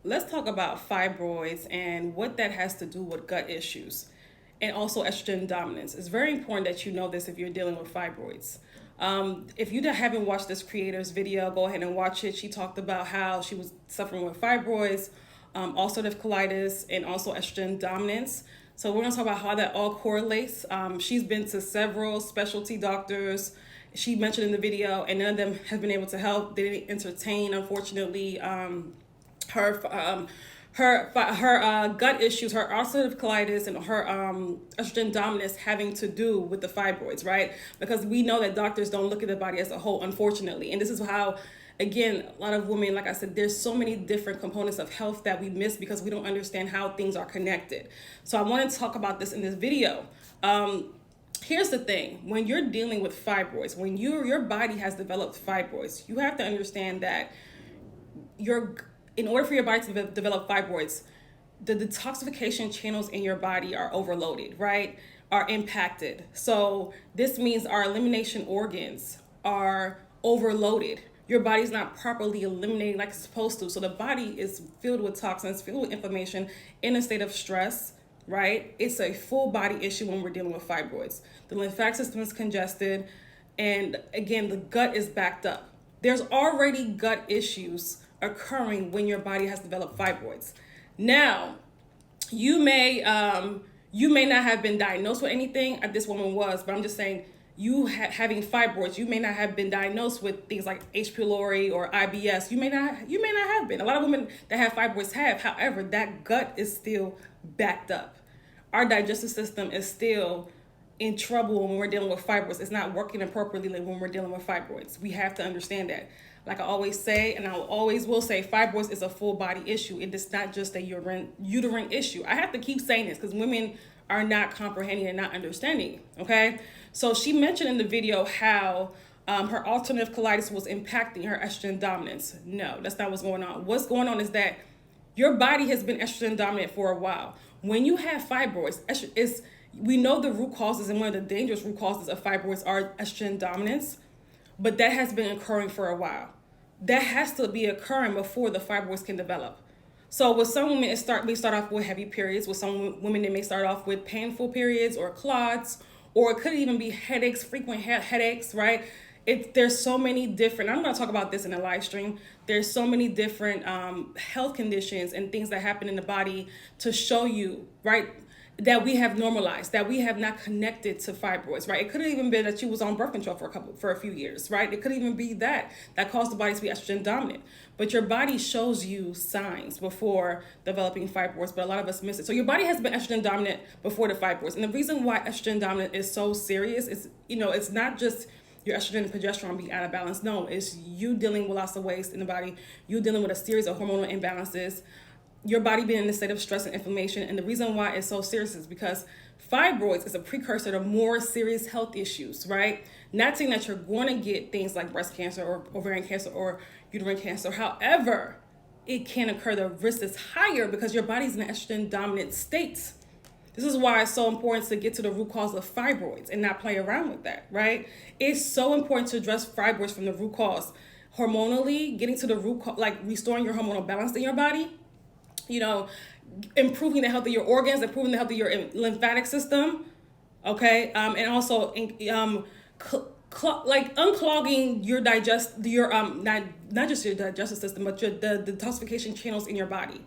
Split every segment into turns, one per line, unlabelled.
let's talk about fibroids and what that has to do with gut issues and also estrogen dominance. It's very important that you know this if you're dealing with fibroids. If you haven't watched this creator's video, go ahead and watch it. She talked about how she was suffering with fibroids, ulcerative colitis, and also estrogen dominance. So we're going to talk about how that all correlates. She's been to several specialty doctors. She mentioned in the video, and none of them have been able to help. They didn't entertain, unfortunately, her gut issues, her ulcerative colitis, and her estrogen dominance having to do with the fibroids, right? Because we know that doctors don't look at the body as a whole, unfortunately. And this is how, again, a lot of women, like I said, there's so many different components of health that we miss because we don't understand how things are connected. So I want to talk about this in this video. Here's the thing: when you're dealing with fibroids, when your body has developed fibroids, you have to understand that in order for your body to develop fibroids, the detoxification channels in your body are overloaded, right? Are impacted. So this means our elimination organs are overloaded. Your body's not properly eliminating like it's supposed to. So the body is filled with toxins, filled with inflammation, in a state of stress, right? It's a full body issue when we're dealing with fibroids. The lymphatic system is congested, and again, the gut is backed up. There's already gut issues occurring when your body has developed fibroids. Now, you may not have been diagnosed with anything, this woman was, but I'm just saying, having fibroids, you may not have been diagnosed with things like H. pylori or IBS. You may not have been. A lot of women that have fibroids have. However, that gut is still backed up. Our digestive system is still in trouble when we're dealing with fibroids. It's not working appropriately when we're dealing with fibroids. We have to understand that. Like I always say, and I always will say, fibroids is a full body issue. It is not just a uterine issue. I have to keep saying this because women are not comprehending and not understanding, okay? So she mentioned in the video how her ulcerative colitis was impacting her estrogen dominance. No, that's not what's going on. What's going on is that your body has been estrogen dominant for a while. When you have fibroids, we know the root causes, and one of the dangerous root causes of fibroids are estrogen dominance, but that has been occurring for a while. That has to be occurring before the fibroids can develop. So with some women, they start off with heavy periods. With some women, they may start off with painful periods or clots, or it could even be headaches, frequent headaches, right? There's so many different, I'm going to talk about this in a live stream. There's so many different health conditions and things that happen in the body to show you, right, that we have normalized, that we have not connected to fibroids, right? It could have even been that you was on birth control for a few years, right? It could even be that caused the body to be estrogen dominant. But your body shows you signs before developing fibroids, but a lot of us miss it. So your body has been estrogen dominant before the fibroids. And the reason why estrogen dominant is so serious is, it's not just your estrogen and progesterone being out of balance. No, it's you dealing with lots of waste in the body, you dealing with a series of hormonal imbalances, your body being in a state of stress and inflammation. And the reason why it's so serious is because fibroids is a precursor to more serious health issues, right? Not saying that you're going to get things like breast cancer or ovarian cancer or uterine cancer. However, it can occur. The risk is higher because your body's in an estrogen dominant state. This is why it's so important to get to the root cause of fibroids and not play around with that, right? It's so important to address fibroids from the root cause. Hormonally, getting to the root cause, like restoring your hormonal balance in your body, improving the health of your organs, improving the health of your lymphatic system, okay? And also unclogging your not just your digestive system, but the detoxification channels in your body,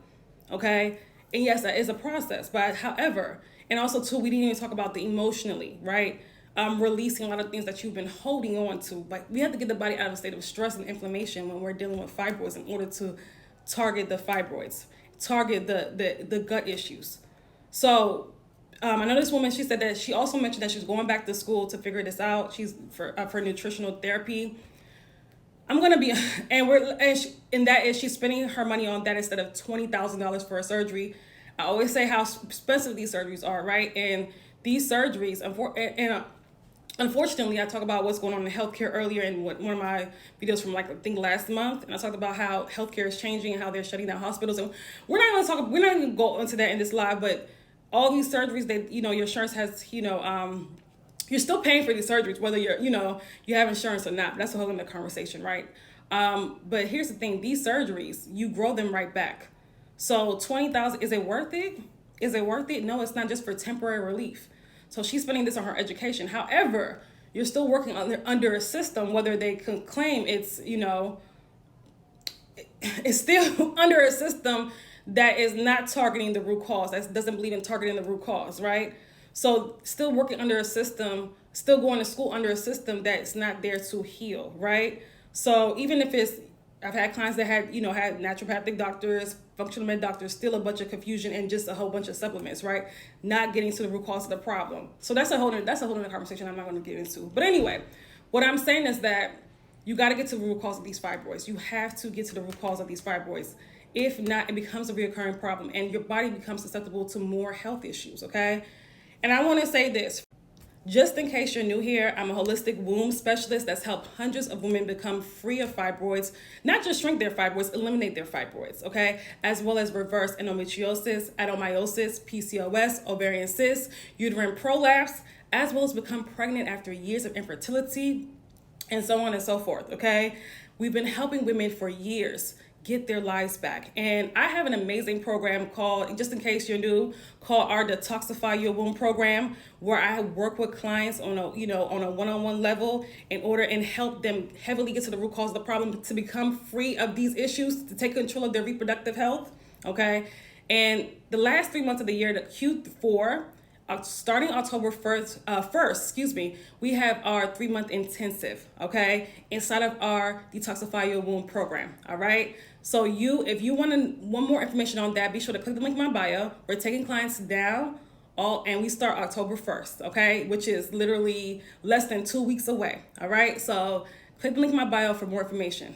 okay? And yes, that is a process, but however, and also too, we didn't even talk about the emotionally, right? Releasing a lot of things that you've been holding on to. Like, we have to get the body out of a state of stress and inflammation when we're dealing with fibroids in order to target the fibroids, target the gut issues. So I know this woman, she said that she also mentioned that she's going back to school to figure this out. She's for nutritional therapy. I'm gonna be, she's spending her money on that instead of $20,000 for a surgery. I always say how expensive these surgeries are, right? And these surgeries, unfortunately, I talk about what's going on in healthcare earlier in one of my videos from I think last month, and I talked about how healthcare is changing and how they're shutting down hospitals. And we're not going to go into that in this live, but all these surgeries that your insurance has, you're still paying for these surgeries, whether you have insurance or not. That's a whole other conversation, right? But here's the thing: these surgeries, you grow them right back. So 20,000, is it worth it? Is it worth it? No, it's not, just for temporary relief. So she's spending this on her education. However, you're still working under a system, whether they can claim it's, it's still under a system that is not targeting the root cause, that doesn't believe in targeting the root cause, right? So still working under a system, still going to school under a system that's not there to heal, right? So even if it's, I've had clients that had naturopathic doctors, functional med doctors, still a bunch of confusion and just a whole bunch of supplements, right? Not getting to the root cause of the problem. So that's a whole other conversation I'm not going to get into. But anyway, what I'm saying is that you got to get to the root cause of these fibroids. You have to get to the root cause of these fibroids. If not, it becomes a recurring problem and your body becomes susceptible to more health issues, okay? And I want to say this. Just in case you're new here, I'm a holistic womb specialist that's helped hundreds of women become free of fibroids, not just shrink their fibroids, eliminate their fibroids, okay? As well as reverse endometriosis, adenomyosis, PCOS, ovarian cysts, uterine prolapse, as well as become pregnant after years of infertility, and so on and so forth, okay? We've been helping women for years get their lives back. And I have an amazing program called, just in case you're new, called our Detoxify Your Womb program, where I work with clients on a one-on-one level in order and help them heavily get to the root cause of the problem, to become free of these issues, to take control of their reproductive health, okay? And the last 3 months of the year, the Q4, starting October 1st, we have our 3-month intensive, okay, inside of our Detoxify Your Womb program, all right? So if you want more information on that, be sure to click the link in my bio. We're taking clients down, and we start October 1st, okay, which is literally less than 2 weeks away, all right? So click the link in my bio for more information.